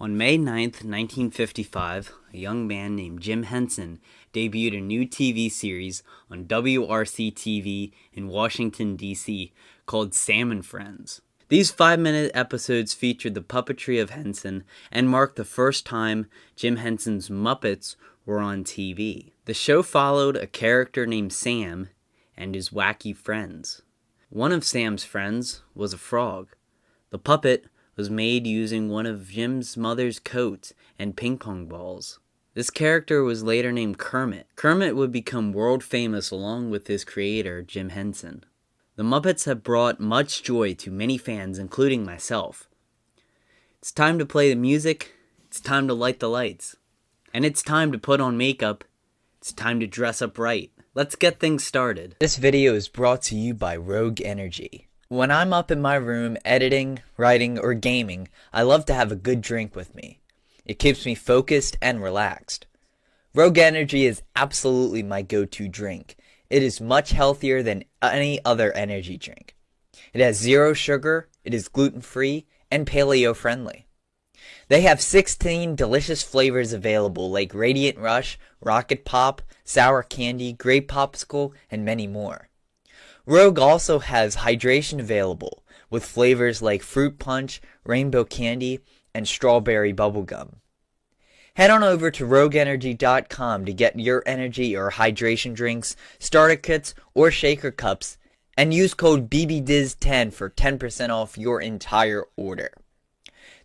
On May 9th, 1955, a young man named Jim Henson debuted a new TV series on WRC-TV in Washington, D.C. called Sam and Friends. These 5-minute episodes featured the puppetry of Henson and marked the first time Jim Henson's Muppets were on TV. The show followed a character named Sam and his wacky friends. One of Sam's friends was a frog. The puppet was made using one of Jim's mother's coats and ping pong balls. This character was later named Kermit. Kermit would become world famous along with his creator, Jim Henson. The Muppets have brought much joy to many fans, including myself. It's time to play the music, it's time to light the lights, and it's time to put on makeup. It's time to dress up right. Let's get things started. This video is brought to you by Rogue Energy. When I'm up in my room editing, writing, or gaming, I love to have a good drink with me. It keeps me focused and relaxed. Rogue Energy is absolutely my go-to drink. It is much healthier than any other energy drink. It has 0 sugar, it is gluten-free, and paleo-friendly. They have 16 delicious flavors available like Radiant Rush, Rocket Pop, Sour Candy, Grape Popsicle, and many more. Rogue also has hydration available with flavors like Fruit Punch, Rainbow Candy, and Strawberry Bubblegum. Head on over to rogueenergy.com to get your energy or hydration drinks, starter kits, or shaker cups, and use code BBDIZ10 for 10% off your entire order.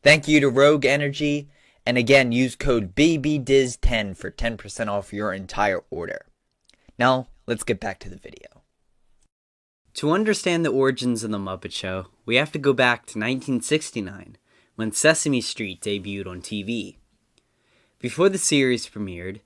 Thank you to Rogue Energy, and again, use code BBDIZ10 for 10% off your entire order. Now, let's get back to the video. To understand the origins of the Muppet Show, we have to go back to 1969, when Sesame Street debuted on TV. Before the series premiered,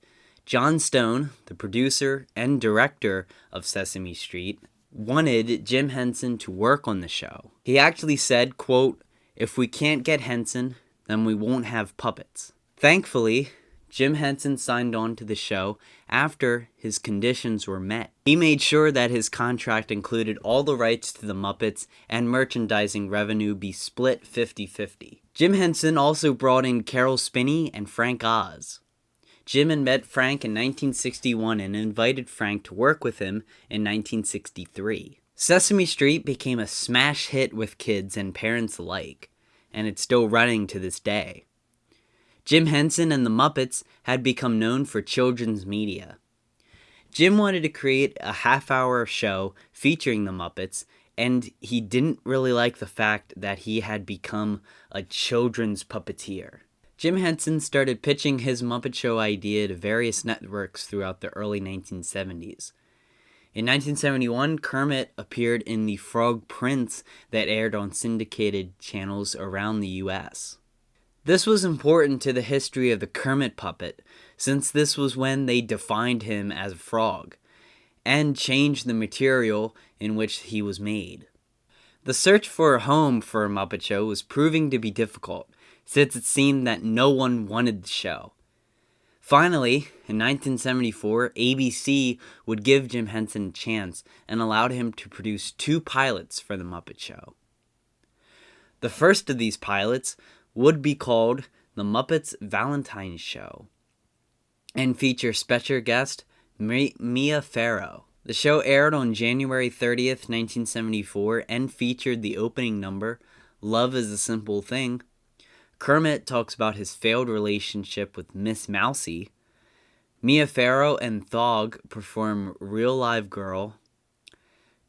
John Stone, the producer and director of Sesame Street, wanted Jim Henson to work on the show. He actually said, quote, "If we can't get Henson, then we won't have puppets." Thankfully, Jim Henson signed on to the show after his conditions were met. He made sure that his contract included all the rights to the Muppets and merchandising revenue be split 50-50. Jim Henson also brought in Carol Spinney and Frank Oz. Jim had met Frank in 1961 and invited Frank to work with him in 1963. Sesame Street became a smash hit with kids and parents alike, and it's still running to this day. Jim Henson and the Muppets had become known for children's media. Jim wanted to create a half-hour show featuring the Muppets, and he didn't really like the fact that he had become a children's puppeteer. Jim Henson started pitching his Muppet Show idea to various networks throughout the early 1970s. In 1971, Kermit appeared in The Frog Prince that aired on syndicated channels around the U.S. This was important to the history of the Kermit puppet, since this was when they defined him as a frog, and changed the material in which he was made. The search for a home for a Muppet Show was proving to be difficult, since it seemed that no one wanted the show. Finally, in 1974, ABC would give Jim Henson a chance and allowed him to produce 2 pilots for the Muppet Show. The first of these pilots would be called The Muppets Valentine's Show and feature special guest Mia Farrow. The show aired on January 30th, 1974 and featured the opening number, Love is a Simple Thing. Kermit talks about his failed relationship with Miss Mousie. Mia Farrow and Thog perform Real Live Girl.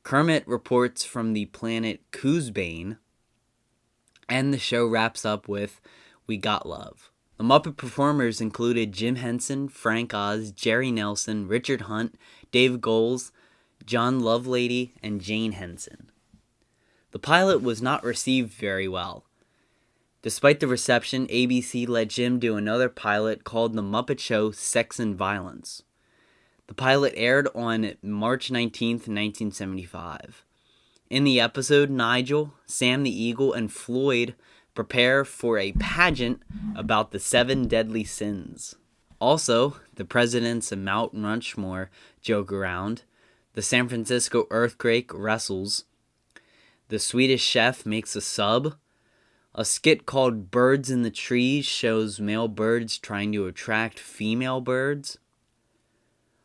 Kermit reports from the planet Coosbane. And the show wraps up with We Got Love. The Muppet performers included Jim Henson, Frank Oz, Jerry Nelson, Richard Hunt, Dave Goelz, John Lovelady, and Jane Henson. The pilot was not received very well. Despite the reception, ABC let Jim do another pilot called The Muppet Show Sex and Violence. The pilot aired on March 19th, 1975. In the episode, Nigel, Sam the Eagle, and Floyd prepare for a pageant about the 7 deadly sins. Also, the presidents of Mount Rushmore joke around, the San Francisco earthquake wrestles, the Swedish chef makes a sub, A skit called Birds in the Trees shows male birds trying to attract female birds.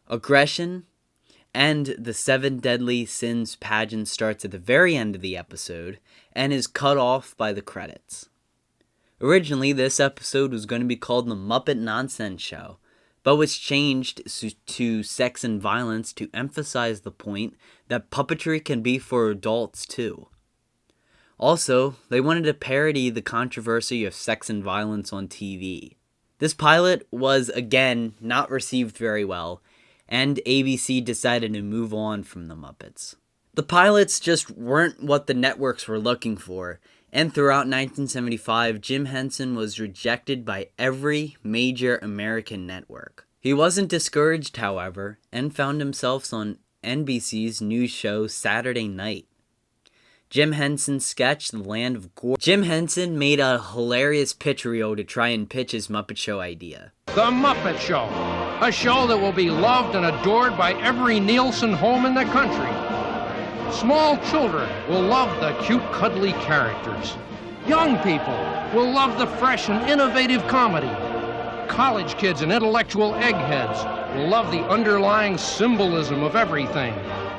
Aggression and the Seven Deadly Sins pageant starts at the very end of the episode and is cut off by the credits. Originally, this episode was going to be called The Muppet Nonsense Show, but was changed to Sex and Violence to emphasize the point that puppetry can be for adults too. Also, they wanted to parody the controversy of sex and violence on TV. This pilot was, again, not received very well, and ABC decided to move on from the Muppets. The pilots just weren't what the networks were looking for, and throughout 1975, Jim Henson was rejected by every major American network. He wasn't discouraged, however, and found himself on NBC's news show Saturday Night. Jim Henson's sketch, The Land of Gore. Jim Henson made a hilarious pitch reel to try and pitch his Muppet Show idea. The Muppet Show, a show that will be loved and adored by every Nielsen home in the country. Small children will love the cute, cuddly characters. Young people will love the fresh and innovative comedy. College kids and intellectual eggheads will love the underlying symbolism of everything.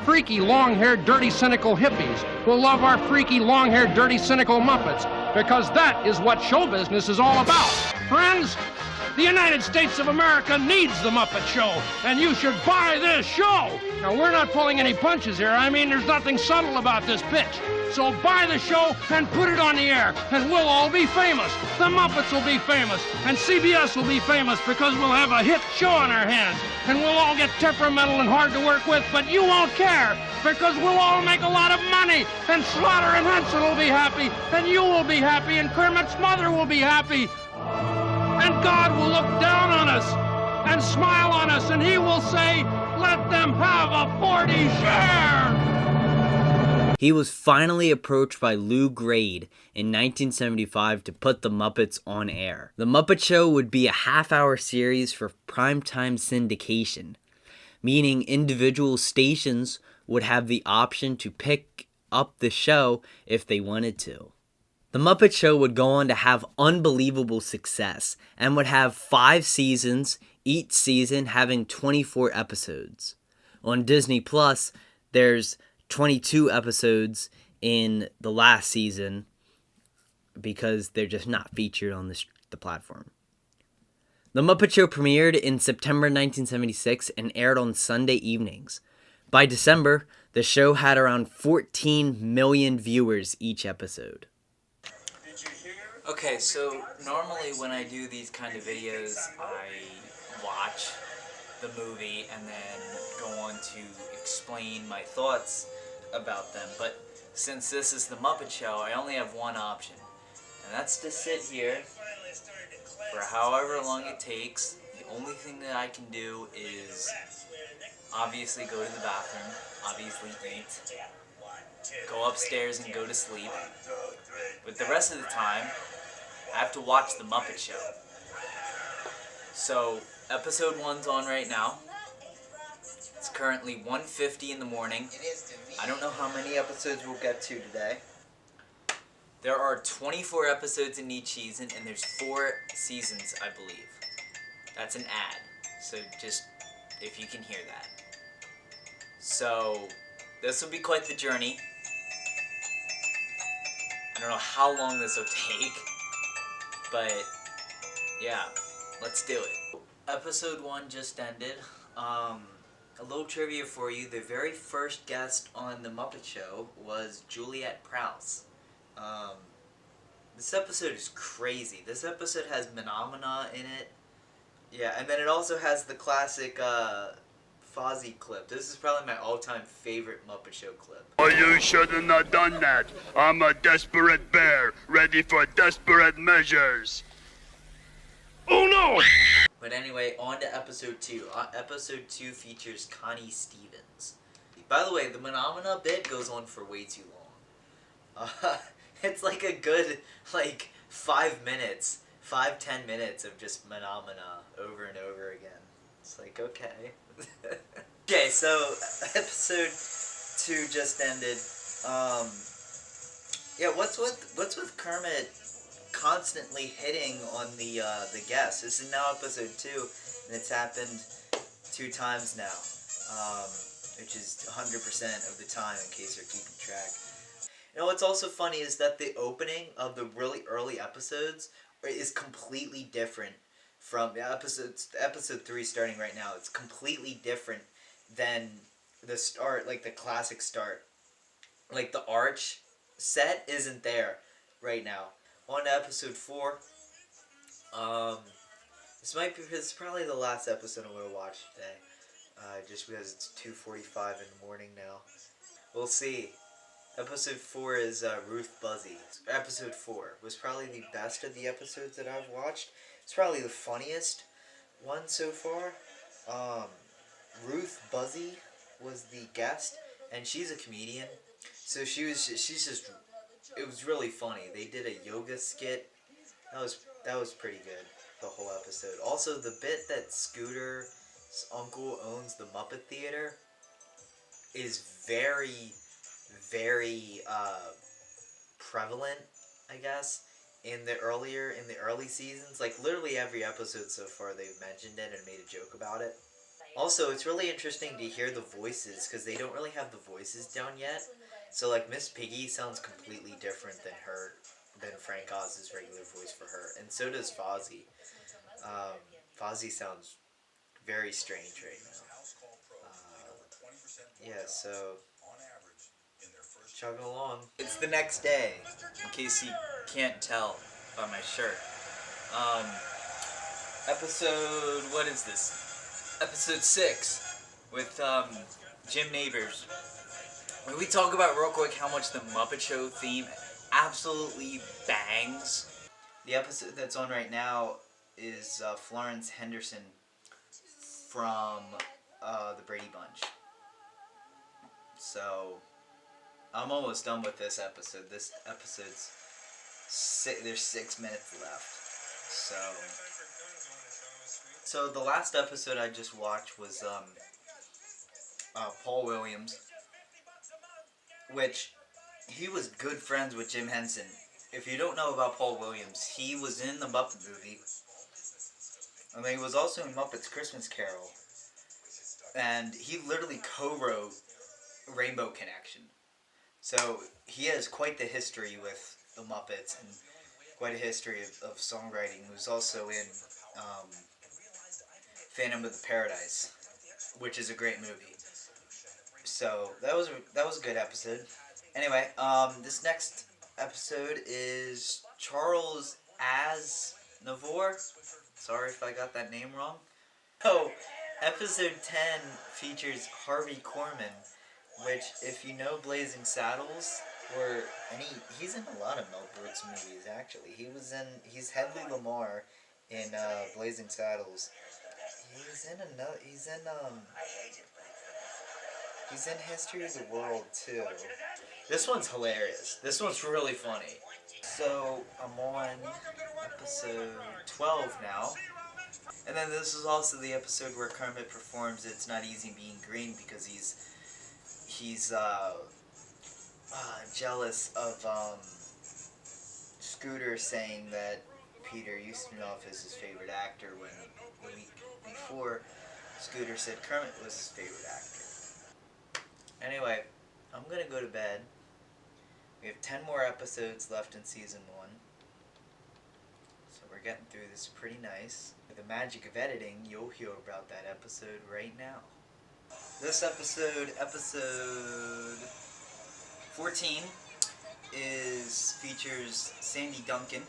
Freaky, long-haired, dirty, cynical hippies will love our freaky, long-haired, dirty, cynical Muppets, because that is what show business is all about. Friends, the United States of America needs the Muppet Show, and you should buy this show. Now, we're not pulling any punches here. I mean, there's nothing subtle about this pitch. So buy the show and put it on the air, and we'll all be famous. The Muppets will be famous, and CBS will be famous because we'll have a hit show on our hands, and we'll all get temperamental and hard to work with, but you won't care because we'll all make a lot of money, and Slaughter and Henson will be happy, and you will be happy, and Kermit's mother will be happy. And God will look down on us and smile on us, and he will say, let them have a 40 share. He was finally approached by Lou Grade in 1975 to put The Muppets on air. The Muppet Show would be a half-hour series for primetime syndication, meaning individual stations would have the option to pick up the show if they wanted to. The Muppet Show would go on to have unbelievable success and would have 5 seasons, each season having 24 episodes. On Disney Plus, there's 22 episodes in the last season because they're just not featured on the platform. The Muppet Show premiered in September 1976 and aired on Sunday evenings. By December, the show had around 14 million viewers each episode. Okay, so normally when I do these kind of videos, I watch the movie and then go on to explain my thoughts about them. But since this is the Muppet Show, I only have one option, and that's to sit here for however long it takes. The only thing that I can do is obviously go to the bathroom, obviously eat, go upstairs and go to sleep. But the rest of the time, I have to watch the Muppet Show. So, episode 1's on right now. It's currently 1:50 in the morning. I don't know how many episodes we'll get to today. There are 24 episodes in each season, and there's 4 seasons, I believe. That's an ad, so just if you can hear that. So, this will be quite the journey. I don't know how long this will take, but yeah, let's do it. Episode 1 just ended. A little trivia for you. The very first guest on The Muppet Show was Juliet Prowse. This episode is crazy. This episode has Phenomena in it. Yeah, and then it also has the classic Fozzie clip. This is probably my all-time favorite Muppet Show clip. Oh, you shouldn't have done that. I'm a desperate bear, ready for desperate measures. Oh no! But anyway, on to episode 2. Episode 2 features Connie Stevens. By the way, the Phenomena bit goes on for way too long. It's like a good, 5 minutes, 5-10 minutes of just Phenomena over and over again. It's like, okay. Okay, so episode 2 just ended. Yeah, what's with Kermit constantly hitting on the guests. This is now episode 2, and it's happened 2 times now, which is 100% of the time, in case you're keeping track. You know what's also funny is that the opening of the really early episodes is completely different from the episode 3 starting right now. It's completely different than the start, like the classic start. Like the arch set isn't there right now. On to episode 4. This is probably the last episode I'm gonna watch today. Just because it's 2:45 in the morning now. We'll see. Episode 4 is Ruth Buzzy. Episode 4 was probably the best of the episodes that I've watched. It's probably the funniest one so far. Ruth Buzzy was the guest, and she's a comedian. So it was really funny. They did a yoga skit. That was pretty good, the whole episode. Also, the bit that Scooter's uncle owns the Muppet Theater is very, very prevalent, I guess, in the early seasons. Like literally every episode so far, they've mentioned it and made a joke about it. Also, it's really interesting to hear the voices because they don't really have the voices down yet. So like Miss Piggy sounds completely different than Frank Oz's regular voice for her, and so does Fozzie. Fozzie sounds very strange right now. Yeah, so chugging along. It's the next day, in case you can't tell by my shirt. What is this? Episode 6 with Jim Neighbors. When we talk about real quick how much the Muppet Show theme absolutely bangs. The episode that's on right now is Florence Henderson from the Brady Bunch. So I'm almost done with this episode. This episode's there's 6 minutes left. So the last episode I just watched was Paul Williams, which he was good friends with Jim Henson. If you don't know about Paul Williams, he was in the Muppet movie, and he was also in Muppet's Christmas Carol, and he literally co-wrote Rainbow Connection. So he has quite the history with the Muppets and quite a history of songwriting. He was also in Phantom of the Paradise, which is a great movie. So that was a good episode. Anyway, this next episode is Charles Aznavour. Sorry if I got that name wrong. Oh, episode 10 features Harvey Korman, which, if you know Blazing Saddles, he's in a lot of Mel Brooks movies. Actually, he's Hedley Lamar in Blazing Saddles. He's in History of the World too. This one's hilarious. This one's really funny. So I'm on episode 12 now. And then this is also the episode where Kermit performs It's Not Easy Being Green because he's jealous of Scooter saying that Peter Ustinov is his favorite actor when the week before Scooter said Kermit was his favorite actor. Anyway, I'm gonna go to bed. We have 10 more episodes left in season 1. So we're getting through this pretty nice. With the magic of editing, you'll hear about that episode right now. This episode 14, features Sandy Duncan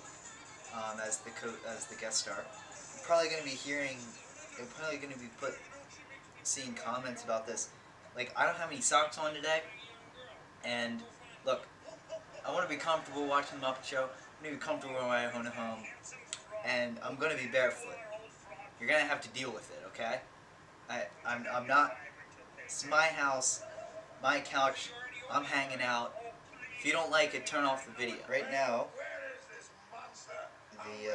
as the guest star. You're probably going to be seeing comments about this. Like, I don't have any socks on today, and look, I want to be comfortable watching the Muppet Show. I'm going to be comfortable when I own a home, and I'm going to be barefoot. You're going to have to deal with it, okay? I'm not. It's my house, my couch. I'm hanging out. If you don't like it, turn off the video. Right now, the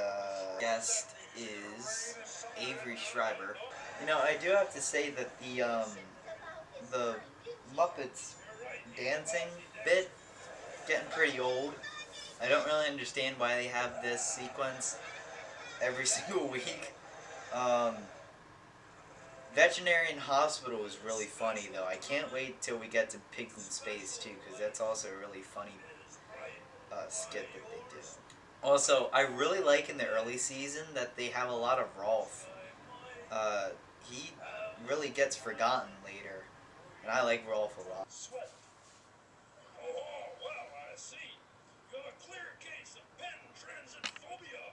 guest is Avery Schreiber. You know, I do have to say that the Muppets dancing bit getting pretty old. I don't really understand why they have this sequence every single week. Um, Veterinarian Hospital is really funny though. I can't wait till we get to Pigs in Space too, because that's also a really funny skit that they do. Also, I really like in the early season that they have a lot of Rolf. He really gets forgotten later, and I like Rolf a lot. Sweat. Oh, well, I see. You have a clear case of pen transit phobia.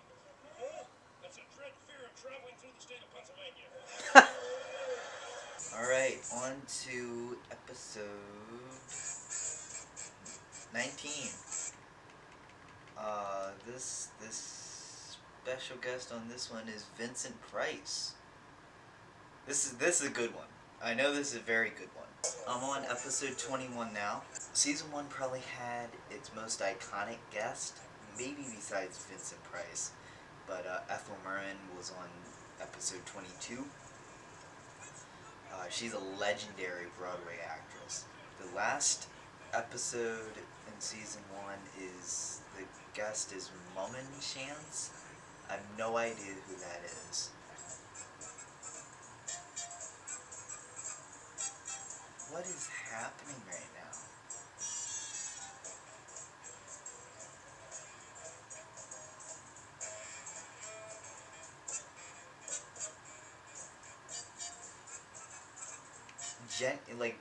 Huh? That's a dread fear of traveling through the state of Pennsylvania. Alright, on to episode 19. This special guest on this one is Vincent Price. This is a good one. I know this is a very good one. I'm on episode 21 now. Season 1 probably had its most iconic guest, maybe besides Vincent Price, but Ethel Merman was on episode 22. She's a legendary Broadway actress. The last episode in season 1 is, the guest is Mummin Chance. I have no idea who that is. What is happening right now?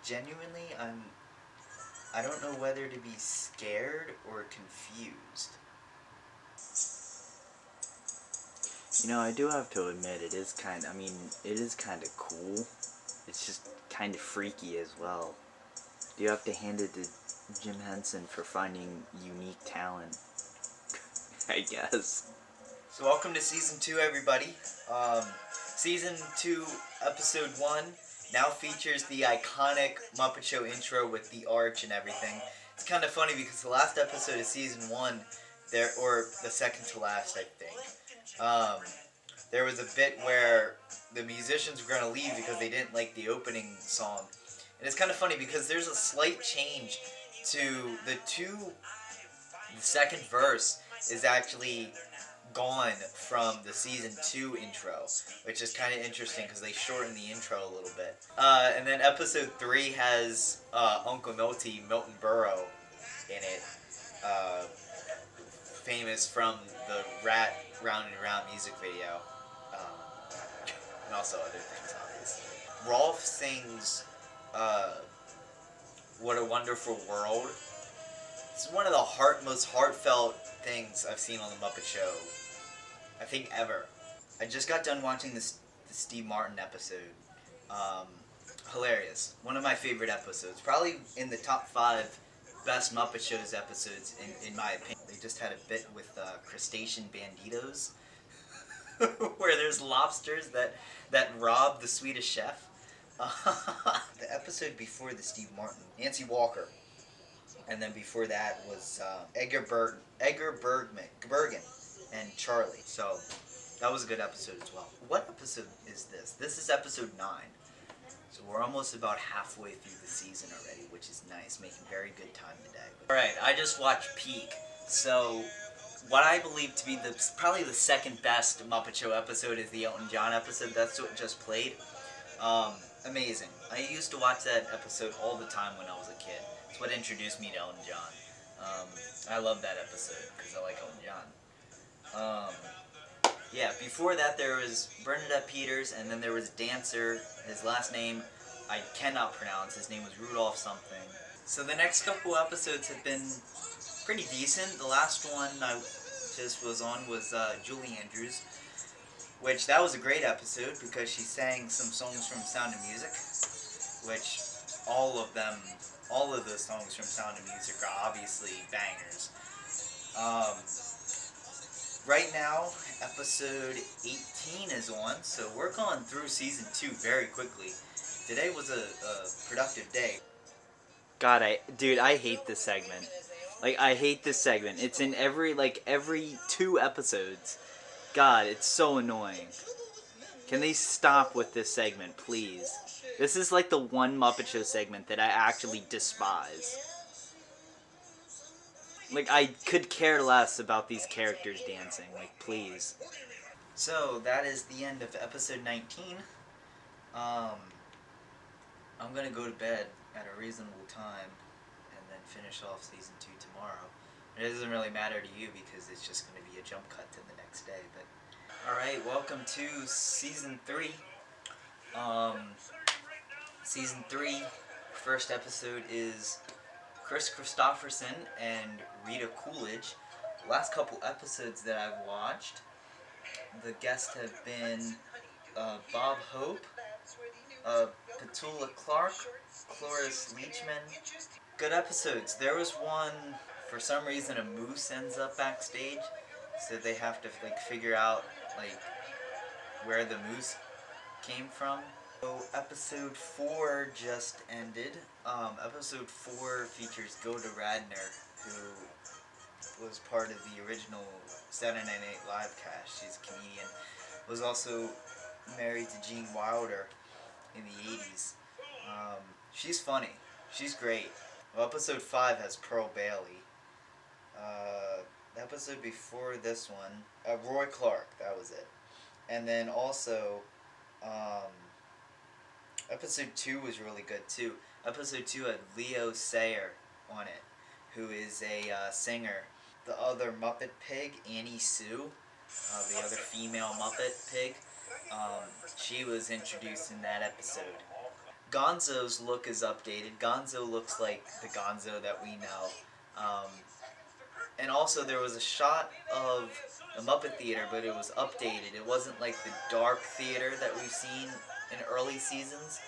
Genuinely, I don't know whether to be scared or confused. You know, I do have to admit, it is kind of cool. It's just kind of freaky as well. You have to hand it to Jim Henson for finding unique talent, I guess. So welcome to season 2, everybody. Season 2, episode 1 now features the iconic Muppet Show intro with the arch and everything. It's kind of funny because the last episode of season 1, or the second to last, I think, there was a bit where the musicians were going to leave because they didn't like the opening song. And it's kind of funny because there's a slight change to the second verse is actually gone from the season 2 intro, which is kind of interesting because they shortened the intro a little bit. And then episode 3 has Uncle Milty, Milton Berle, in it, famous from the Rat Round and Round music video, and also other things, obviously. Rolf sings What a Wonderful World. It's one of the most heartfelt things I've seen on the Muppet Show, I think, ever. I just got done watching the Steve Martin episode. Hilarious. One of my favorite episodes. Probably in the top 5 best Muppet Shows episodes, in my opinion. They just had a bit with crustacean banditos, where there's lobsters that rob the Swedish chef. The episode before the Steve Martin, Nancy Walker. And then before that was Edgar Bergen and Charlie. So that was a good episode as well. What episode is this? This is episode 9. So we're almost about halfway through the season already, which is nice. Making very good time today. Alright, I just watched Peak. So what I believe to be probably the second best Muppet Show episode is the Elton John episode. That's what just played. Amazing. I used to watch that episode all the time when I was a kid. It's what introduced me to Elton John. I love that episode because I like Elton John. Yeah, before that there was Bernadette Peters, and then there was Dancer. His last name I cannot pronounce. His name was Rudolph something. So the next couple episodes have been pretty decent. The last one I just was on was Julie Andrews, which that was a great episode because she sang some songs from Sound of Music, which all of those songs from Sound of Music are obviously bangers. Right now, episode 18 is on, so we're going through season 2 very quickly. Today was a productive day. God, I hate this segment. I hate this segment. It's in every 2 episodes. God, it's so annoying. Can they stop with this segment, please? This is like the one Muppet Show segment that I actually despise. Like, I could care less about these characters dancing. Like, please. So, that is the end of episode 19. I'm gonna go to bed at a reasonable time and then finish off season 2 tomorrow. It doesn't really matter to you because it's just gonna be a jump cut to the next day. But alright, welcome to season 3. Season 3, first episode is Chris Christopherson and Rita Coolidge. The last couple episodes that I've watched, the guests have been Bob Hope, Petula Clark, Cloris Leachman. Good episodes. There was one, for some reason a moose ends up backstage, so they have to like figure out like where the moose came from. So episode 4 just ended. Episode 4 features Goda Radner, who was part of the original Saturday Night Live cast. She's a comedian. Was also married to Gene Wilder in the 80s. She's funny. She's great. Well, episode 5 has Pearl Bailey. The episode before this one, Roy Clark, that was it. And then also, episode 2 was really good too. Episode 2 had Leo Sayer on it, who is a singer. The other Muppet pig, Annie Sue, the other female Muppet pig, she was introduced in that episode. Gonzo's look is updated. Gonzo looks like the Gonzo that we know. And also there was a shot of the Muppet Theater, but it was updated. It wasn't like the dark theater that we've seen in early seasons.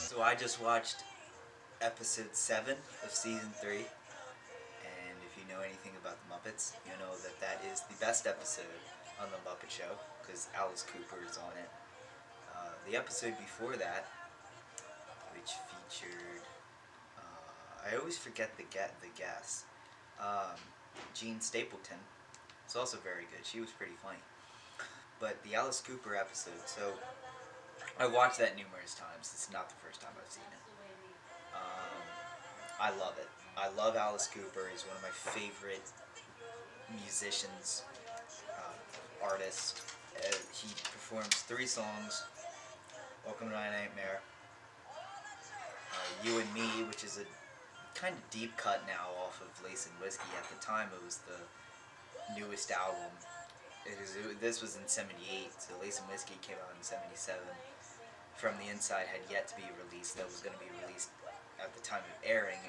So I just watched episode 7 of season 3, and if you know anything about the Muppets, you know that that is the best episode on the Muppet Show, because Alice Cooper is on it. The episode before that, which featured, I always forget the guest, Jean Stapleton. It's also very good. She was pretty funny. But the Alice Cooper episode, so I watched that numerous times. It's not the first time I've seen it. I love it. I love Alice Cooper. He's one of my favorite musicians, artists. He performs 3 songs. Welcome to My Nightmare. You and Me, which is a kind of deep cut now off of Lace and Whiskey. At the time, it was the newest album. This was in 78, so Lace and Whiskey came out in 77. From the Inside had yet to be released. That was going to be released at the time of airing.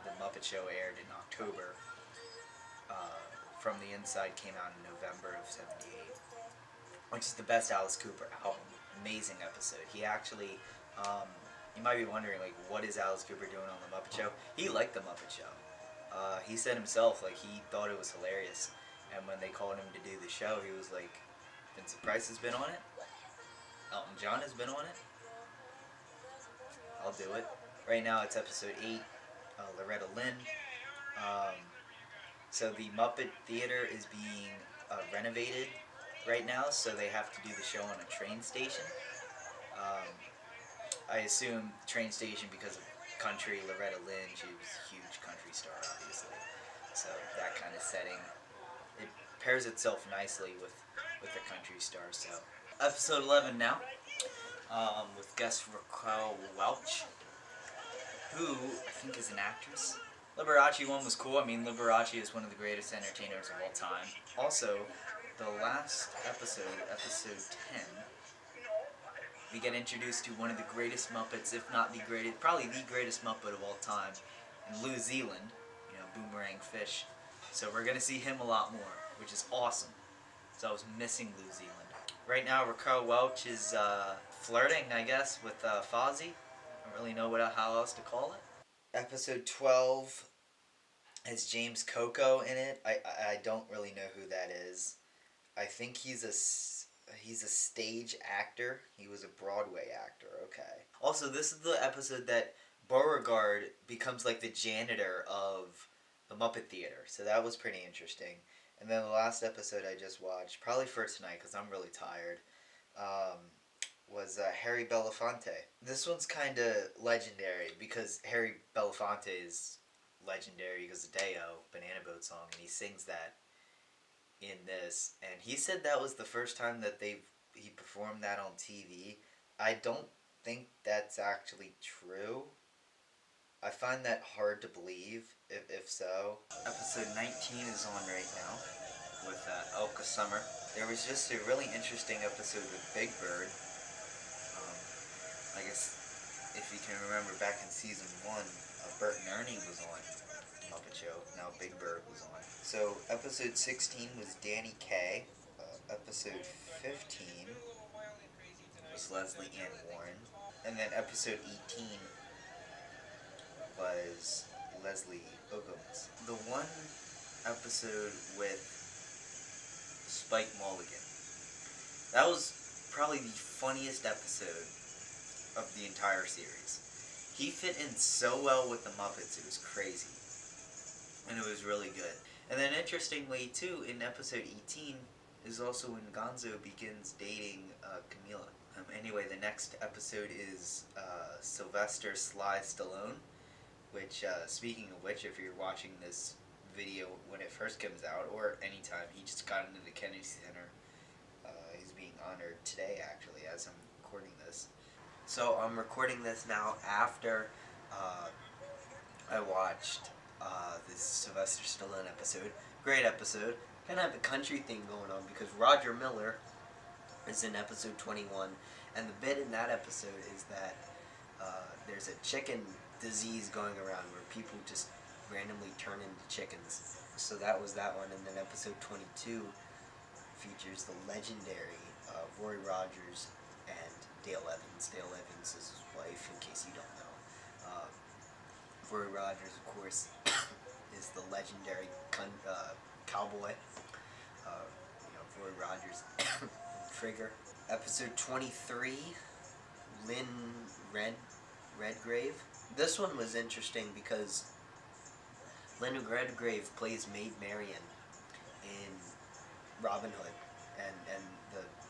The Muppet Show aired in October. From the Inside came out in November of 78, which is the best Alice Cooper album. Amazing episode. He actually, you might be wondering, like, what is Alice Cooper doing on the Muppet Show? He liked the Muppet Show. He said himself, like, he thought it was hilarious. And when they called him to do the show, he was like, Vincent Price has been on it. Elton John has been on it. I'll do it. Right now it's episode 8, Loretta Lynn. So the Muppet Theater is being renovated right now, so they have to do the show on a train station. I assume train station because of country, Loretta Lynn, she was a huge country star, obviously. So that kind of setting, it pairs itself nicely with the country star. So episode 11 now, with guest Raquel Welch, who I think is an actress. Liberace one was cool. I mean, Liberace is one of the greatest entertainers of all time. Also, the last episode, episode 10, we get introduced to one of the greatest Muppets, if not the greatest, probably the greatest Muppet of all time, in New Zealand, Boomerang Fish. So we're going to see him a lot more, which is awesome. So I was missing New Zealand. Right now, Raquel Welch is flirting, I guess, with Fozzie. I don't really know how else to call it. Episode 12 has James Coco in it. I don't really know who that is. I think he's a stage actor. He was a Broadway actor, okay. Also, this is the episode that Beauregard becomes like the janitor of the Muppet Theater. So that was pretty interesting. And then the last episode I just watched, probably for tonight because I'm really tired, was Harry Belafonte. This one's kind of legendary because Harry Belafonte is legendary because of Deo, Banana Boat song, and he sings that in this. And he said that was the first time that he performed that on TV. I don't think that's actually true. I find that hard to believe, if so. Episode 19 is on right now with Elka Summer. There was just a really interesting episode with Big Bird. I guess if you can remember back in season 1, Bert and Ernie was on the Muppet Show. Now Big Bird was on. So episode 16 was Danny Kaye. Episode 15 was Leslie Ann Warren. And then episode 18 was Leslie Uggams. The one episode with Spike Mulligan. That was probably the funniest episode of the entire series. He fit in so well with the Muppets, it was crazy. And it was really good. And then interestingly too, in episode 18 is also when Gonzo begins dating Camila. Anyway, the next episode is Sylvester Sly Stallone, which, speaking of which, if you're watching this video when it first comes out, or anytime, he just got into the Kennedy Center. He's being honored today, actually, as I'm recording this. So I'm recording this now after I watched this Sylvester Stallone episode. Great episode. Kind of have the country thing going on because Roger Miller is in episode 21, and the bit in that episode is that there's a chicken disease going around where people just randomly turn into chickens. So that was that one, and then episode 22 features the legendary Roy Rogers and Dale Evans. Dale Evans is his wife, in case you don't know. Roy Rogers, of course, is the legendary cowboy. Roy Rogers and Trigger. Episode 23, Lynn Redgrave. This one was interesting because Lynn Redgrave plays Maid Marian in Robin Hood, and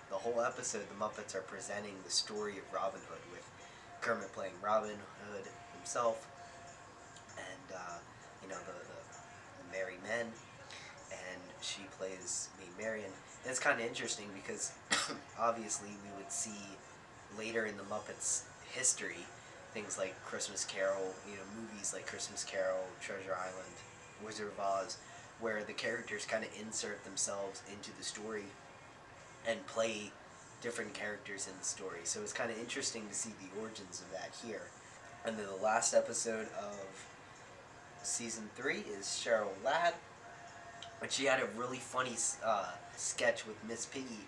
the whole episode, the Muppets are presenting the story of Robin Hood with Kermit playing Robin Hood himself, and the merry men, and she plays Maid Marian. And it's kind of interesting because obviously we would see later in the Muppets history things like Christmas Carol, movies like Christmas Carol, Treasure Island, Wizard of Oz, where the characters kind of insert themselves into the story and play different characters in the story. So it's kind of interesting to see the origins of that here. And then the last episode of season 3 is Cheryl Ladd, and she had a really funny sketch with Miss Piggy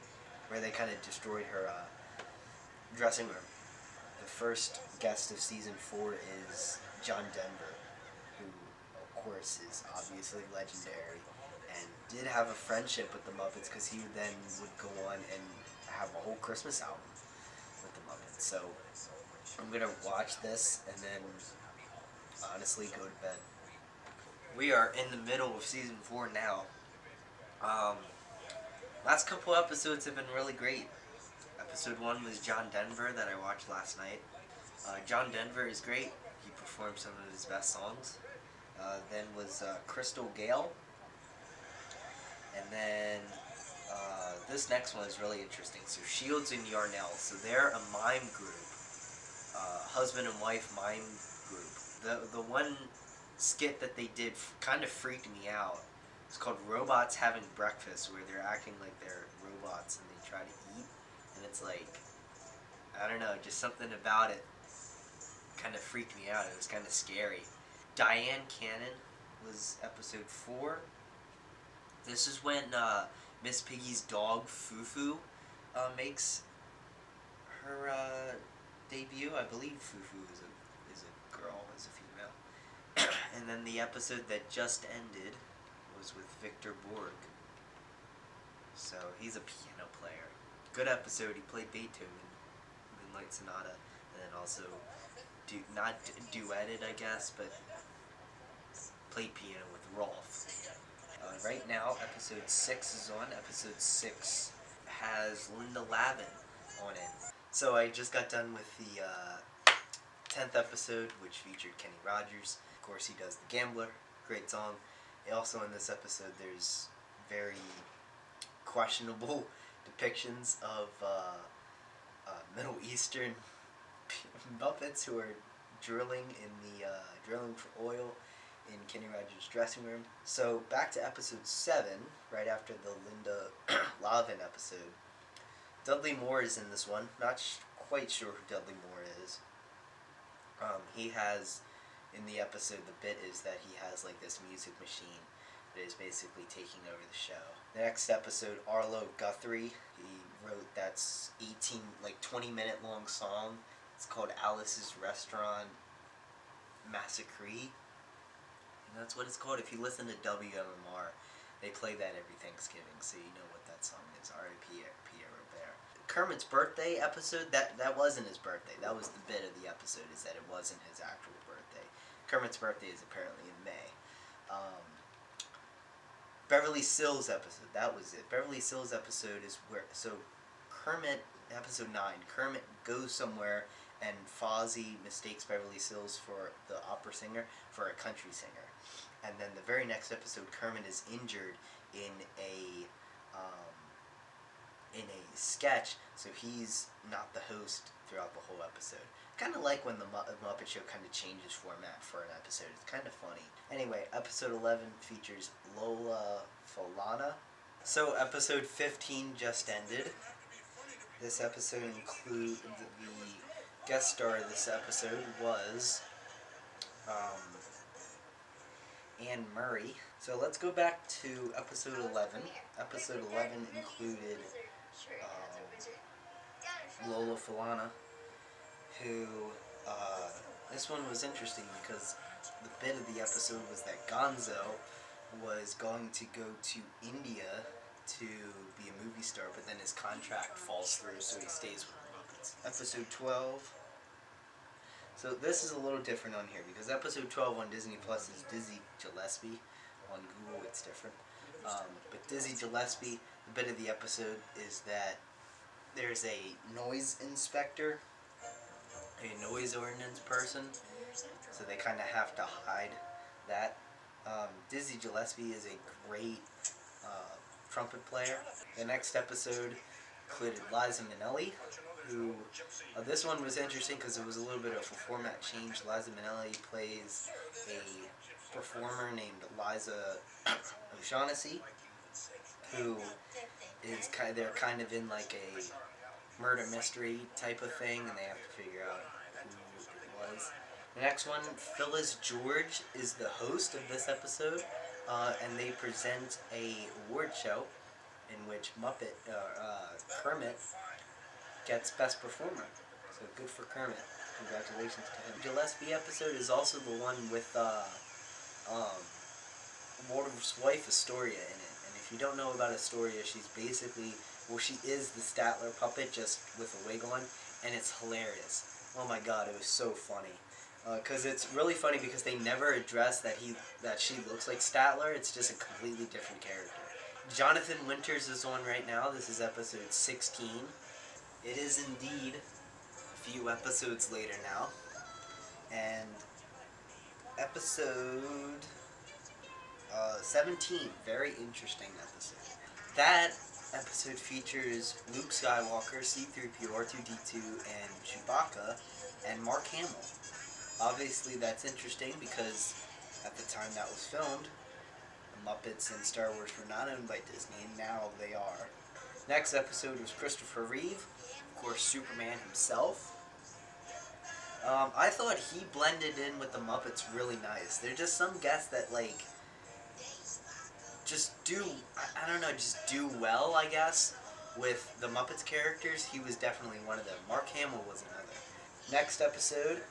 where they kind of destroyed her dressing room. The first guest of season 4 is John Denver, who of course is obviously legendary and did have a friendship with the Muppets because he then would go on and have a whole Christmas album with the Muppets. So I'm going to watch this and then honestly go to bed. We are in the middle of season 4 now. Last couple episodes have been really great. Episode 1 was John Denver that I watched last night. John Denver is great. He performed some of his best songs. Then was Crystal Gale. And then this next one is really interesting. So Shields and Yarnell. So they're a mime group. Husband and wife mime group. The one skit that they did kind of freaked me out. It's called Robots Having Breakfast, where they're acting like they're robots and they try to eat. And it's like, I don't know, just something about it kind of freaked me out. It was kind of scary. Diane Cannon was episode 4. This is when Miss Piggy's dog Fufu makes her debut. I believe Fufu is a girl, is a female. And then the episode that just ended was with Victor Borg. So he's a piano player. Good episode. He played Beethoven, Moonlight Sonata, and then also not duetted, I guess, but played piano with Rolf. Right now, episode 6 is on. Episode 6 has Linda Lavin on it. So I just got done with the 10th episode, which featured Kenny Rogers. Of course, he does The Gambler. Great song. Also in this episode, there's very questionable depictions of Middle Eastern Muppets who are drilling for oil in Kenny Rogers' dressing room. So back to episode 7, right after the Linda Lavin episode. Dudley Moore is in this one. Not quite sure who Dudley Moore is. He has, in the episode, the bit is that he has like this music machine that is basically taking over the show. The next episode, Arlo Guthrie, he wrote that's 20-minute long song. It's called Alice's Restaurant Massacre. And that's what it's called. If you listen to WMMR, they play that every Thanksgiving, so you know what that song is. R.I.P. Pierre Robert. Kermit's birthday episode, that wasn't his birthday. That was the bit of the episode, is that it wasn't his actual birthday. Kermit's birthday is apparently in May. Beverly Sills episode, that was it. Beverly Sills episode is where, so Kermit, episode 9, Kermit goes somewhere and Fozzie mistakes Beverly Sills for the opera singer for a country singer. And then the very next episode, Kermit is injured in a sketch, so he's not the host throughout the whole episode. Kind of like when the Muppet Show kind of changes format for an episode. It's kind of funny. Anyway, episode 11 features Lola Falana. So episode 15 just ended. This episode includes the guest star of this episode was Anne Murray. So let's go back to episode 11. Episode 11 included Lola Falana, who, this one was interesting because the bit of the episode was that Gonzo was going to go to India to be a movie star, but then his contract falls through, so he stays with the Muppets. Episode 12. So this is a little different on here, because episode 12 on Disney Plus is Dizzy Gillespie. On Google it's different. But Dizzy Gillespie, the bit of the episode is that there's a noise inspector, a noise ordinance person, so they kind of have to hide that. Dizzy Gillespie is a great trumpet player. The next episode included Liza Minnelli, who, this one was interesting because it was a little bit of a format change. Liza Minnelli plays a performer named Liza O'Shaughnessy, who is they're kind of in like a murder mystery type of thing, and they have to figure out who it was. The next one, Phyllis George is the host of this episode, and they present a award show in which Kermit gets Best Performer. So good for Kermit. Congratulations to him. Gillespie episode is also the one with Walter's wife Astoria in it. And if you don't know about Astoria, she's basically, she is the Statler puppet just with a wig on, and it's hilarious. Oh my god, it was so funny. Because it's really funny because they never address that she looks like Statler. It's just a completely different character. Jonathan Winters is on right now. This is episode 16. It is indeed a few episodes later now. And episode 17, very interesting episode. That episode features Luke Skywalker, C-3PO, R2-D2, and Chewbacca, and Mark Hamill. Obviously that's interesting because at the time that was filmed, the Muppets and Star Wars were not owned by Disney, and now they are. Next episode was Christopher Reeve, of course Superman himself. I thought he blended in with the Muppets really nice. They're just some guests that like just do, I don't know, just do well, I guess, with the Muppets characters. He was definitely one of them. Mark Hamill was another. Next episode,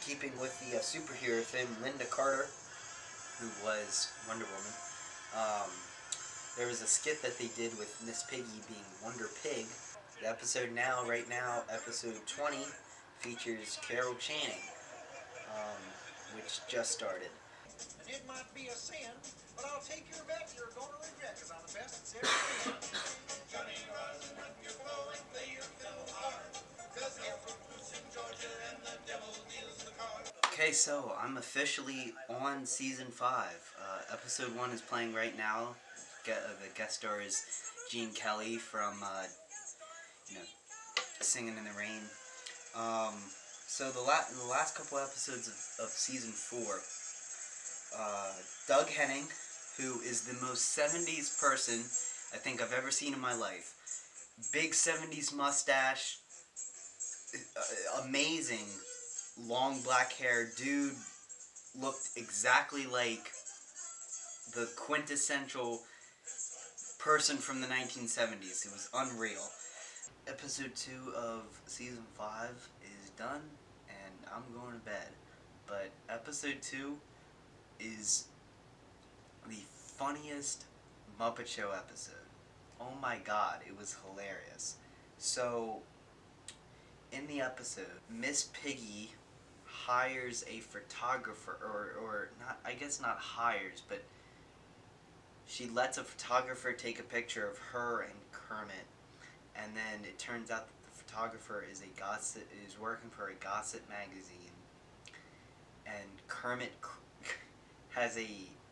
keeping with the superhero theme, Linda Carter, who was Wonder Woman. There was a skit that they did with Miss Piggy being Wonder Pig. The episode right now, episode 20, features Carol Channing, which just started. And it might be a sin, but I'll take your bet you're going to regret, because I'm the best that's ever been. Johnny Rosin, run your bow and play your fiddle hard, because hail from Houston, Georgia, and the devil deals the card. Okay, so I'm officially on season 5. Episode 1 is playing right now. The guest star is Gene Kelly from, Singing in the Rain. So the last couple episodes of season 4, Doug Henning, who is the most 70s person I think I've ever seen in my life. Big 70s mustache, amazing long black hair, dude looked exactly like the quintessential person from the 1970s. It was unreal. Episode 2 of season 5 is done, and I'm going to bed. But episode 2 is the funniest Muppet Show episode. Oh my god, it was hilarious. So, in the episode, Miss Piggy hires a photographer, or not, I guess not hires, but she lets a photographer take a picture of her and Kermit, and then it turns out that the photographer is working for a gossip magazine, and Kermit has a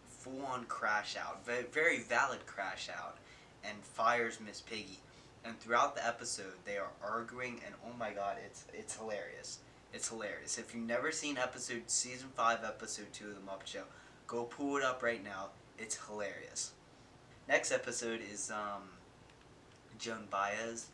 full-on crash out, very valid crash out, and fires Miss Piggy. And throughout the episode, they are arguing, and oh my god, it's hilarious. It's hilarious. If you've never seen season 5, episode 2 of The Muppet Show, go pull it up right now. It's hilarious. Next episode is Joan Baez.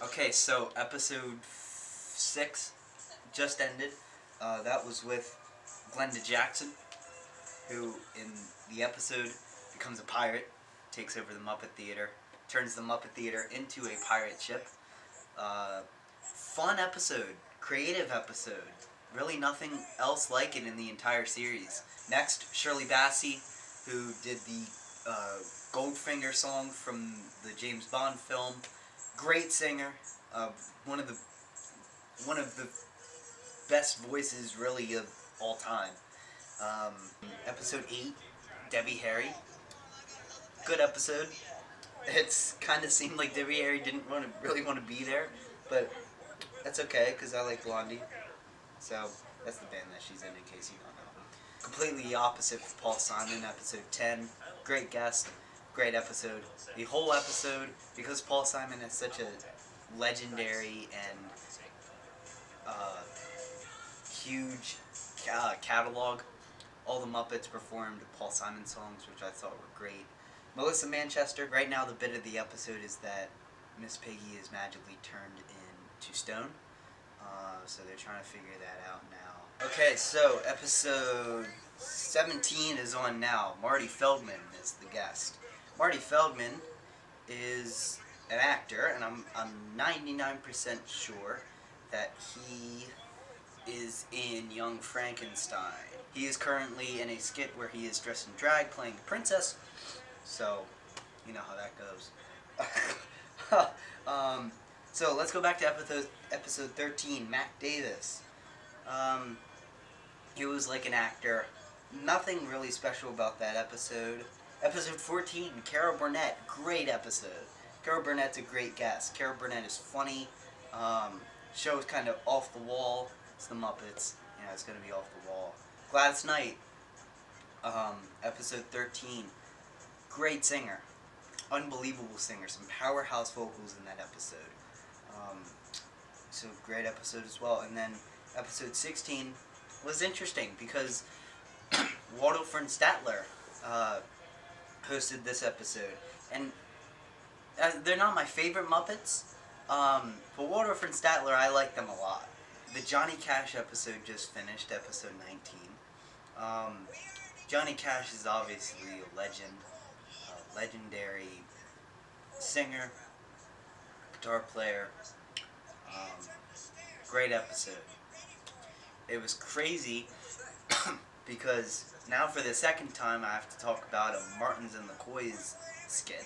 Okay, so episode 6 just ended. That was with Glenda Jackson, who in the episode becomes a pirate, takes over the Muppet Theater, turns the Muppet Theater into a pirate ship. Fun episode, creative episode. Really nothing else like it in the entire series. Next, Shirley Bassey, who did the Goldfinger song from the James Bond film. Great singer, one of the best voices really of all time. Episode 8, Debbie Harry. Good episode. It's kind of seemed like Debbie Harry didn't really want to be there, but that's okay because I like Blondie. So that's the band that she's in case you don't know. Completely the opposite for Paul Simon, episode 10. Great guest. Great episode. The whole episode, because Paul Simon is such a legendary and huge catalog, all the Muppets performed Paul Simon songs, which I thought were great. Melissa Manchester, right now the bit of the episode is that Miss Piggy is magically turned into stone. So they're trying to figure that out now. Okay, so episode 17 is on now. Marty Feldman is the guest. Marty Feldman is an actor, and I'm 99% sure that he is in Young Frankenstein. He is currently in a skit where he is dressed in drag playing the princess, so you know how that goes. So let's go back to episode 13, Mac Davis. He was like an actor. Nothing really special about that episode. Episode 14, Carol Burnett. Great episode. Carol Burnett's a great guest. Carol Burnett is funny. Show is kind of off the wall. It's the Muppets. You know, it's going to be off the wall. Gladys Knight. Episode 13. Great singer. Unbelievable singer. Some powerhouse vocals in that episode. So great episode as well. And then episode 16 was interesting because Waldorf and Statler hosted this episode. And they're not my favorite Muppets, For Waldorf and Statler, I like them a lot. The Johnny Cash episode just finished, episode 19. Johnny Cash is obviously a legend, a legendary singer, guitar player. Um, Great episode. It was crazy because now for the second time I have to talk about a Martins and the Coys skit.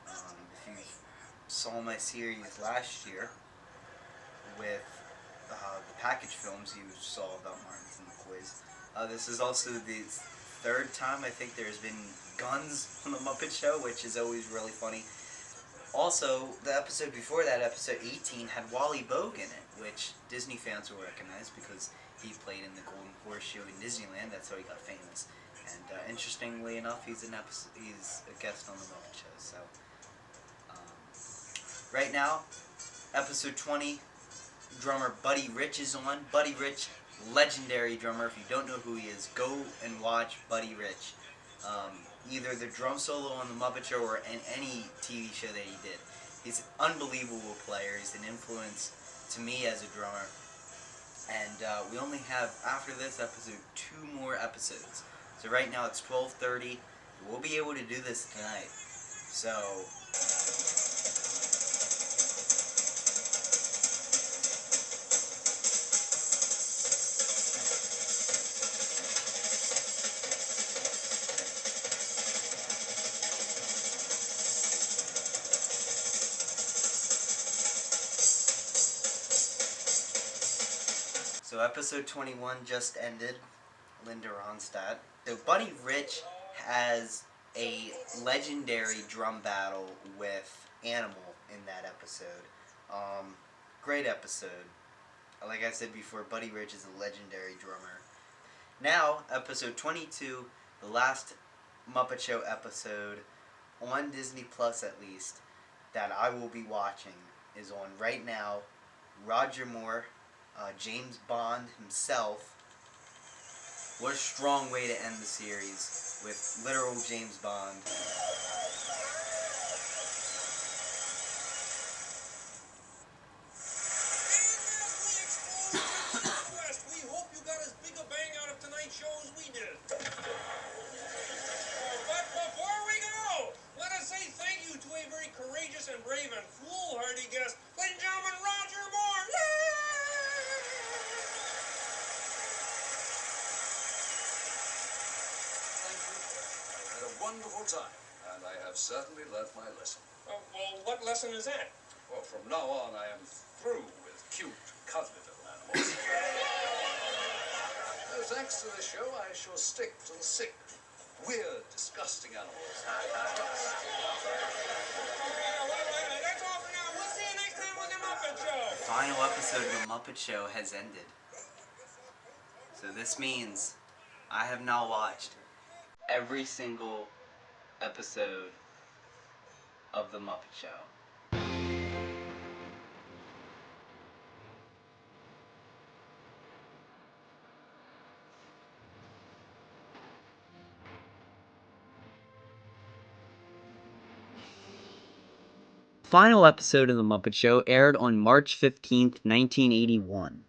If you saw my series last year with the package films, you saw about Martins and the Coys. This is also the third time I think there's been guns on the Muppet Show, which is always really funny. Also, the episode before that, episode 18, had Wally Bogue in it, which Disney fans will recognize because he played in the Golden Horseshoe in Disneyland. That's how he got famous. And interestingly enough, he's a guest on the Muppet Show. So, right now, episode 20, drummer Buddy Rich is on. Buddy Rich, legendary drummer. If you don't know who he is, go and watch Buddy Rich. Either the drum solo on the Muppet Show or in any TV show that he did. He's an unbelievable player. He's an influence to me as a drummer. And we only have, after this episode, 2 more episodes. So right now it's 12:30. We'll be able to do this tonight. So... So episode 21 just ended, Linda Ronstadt. So Buddy Rich has a legendary drum battle with Animal in that episode. Great episode. Like I said before, Buddy Rich is a legendary drummer. Now, episode 22, the last Muppet Show episode, on Disney Plus at least, that I will be watching, is on right now. Roger Moore, James Bond himself. What a strong way to end the series with literal James Bond. We hope you got as big a bang out of tonight's show as we did. But before we go, let us say thank you to a very courageous and brave and foolhardy guest, ladies and gentlemen, Roger Moore. Had a wonderful time, and I have certainly learnt my lesson. Well, what lesson is that? Well, from now on, I am through with cute, cuddly little animals. Thanks to this show, I shall stick to the sick, weird, disgusting animals. That's all for now. We'll see you next time on The Muppet Show. The final episode of The Muppet Show has ended. So this means I have now watched every single episode of The Muppet Show. Final episode of The Muppet Show aired on March 15th, 1981.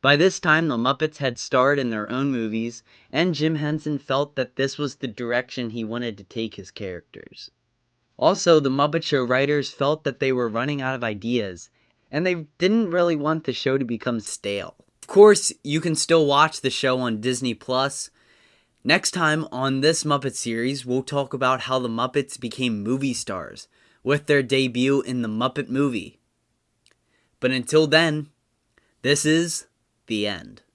By this time, the Muppets had starred in their own movies, and Jim Henson felt that this was the direction he wanted to take his characters. Also, the Muppet Show writers felt that they were running out of ideas, and they didn't really want the show to become stale. Of course, you can still watch the show on Disney+. Next time on this Muppet series, we'll talk about how the Muppets became movie stars with their debut in the Muppet movie. But until then, this is the end.